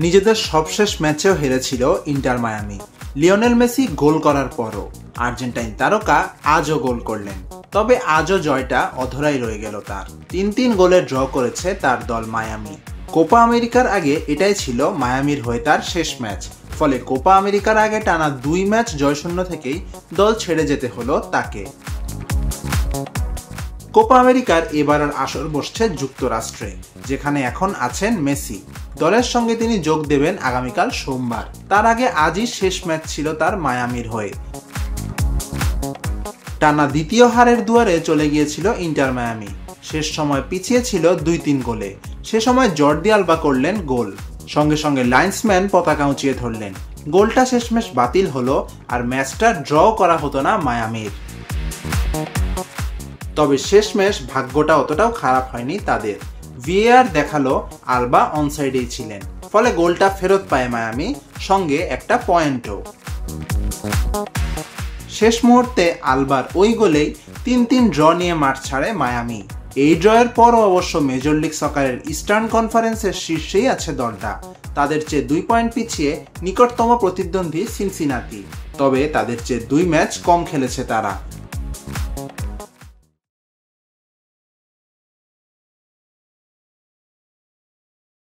নিজেদের সবশেষ ম্যাচেও হেরেছিল Inter Miami. Lionel Messi goal করার পরও আর্জেন্টাইন তারকা আজও গোল করলেন, তবে আজও জয়টা অধরাই রয়ে গেল তার। ৩-৩ গোলে ড্র করেছে তার দল মায়ামি। কোপা আমেরিকার আগে এটাই ছিল মায়ামির হয়ে তার শেষ ম্যাচ, ফলে কোপা আমেরিকার আগে টানা ২ ম্যাচ জয়শূন্য থেকেই দল ছেড়ে যেতে হলো তাকে। কোপা আমেরিকার এবারের আসর বসছে যুক্তরাষ্ট্রে, যেখানে এখন আছেন মেসি। দলের সঙ্গে তিনি যোগ দেবেন আগামীকাল সোমবার। তার আগে আজই শেষ ম্যাচ ছিল তার মায়ামির হয়ে। টানা দ্বিতীয় হারের দুয়ারে চলে গিয়েছিল ইন্টার মায়ামি। শেষ সময় পিছিয়ে ছিল ২-৩ গোলে। সে সময় জর্দি আলবা করলেন গোল, সঙ্গে সঙ্গে লাইন্সম্যান পতাকা উঁচিয়ে ধরলেন। গোলটা শেষমেশ বাতিল হলো, আর ম্যাচটা ড্র করা হতো না মায়ামির। তবে শেষমেশ ভাগ্যটা অতটাও খারাপ হয়নি তাদের। ভিএআর দেখালো আলবা অনসাইডেই ছিলেন, ফলে গোলটা ফেরত পায় মায়ামি, সঙ্গে একটা পয়েন্টও। শেষ মুহূর্তে আলবার ওই গোলেই ৩-৩ ড্র নিয়ে মাঠ ছাড়ে মায়ামি। এই ড্রয়ের পরও অবশ্য মেজর লিগ সকারের ইস্টার্ন কনফারেন্সের শীর্ষেই আছে দলটা। তাদের চেয়ে ২ পয়েন্ট পিছিয়ে নিকটতম প্রতিদ্বন্দ্বী সিনসিনাতি, তবে তাদের চেয়ে ২ ম্যাচ কম খেলেছে তারা।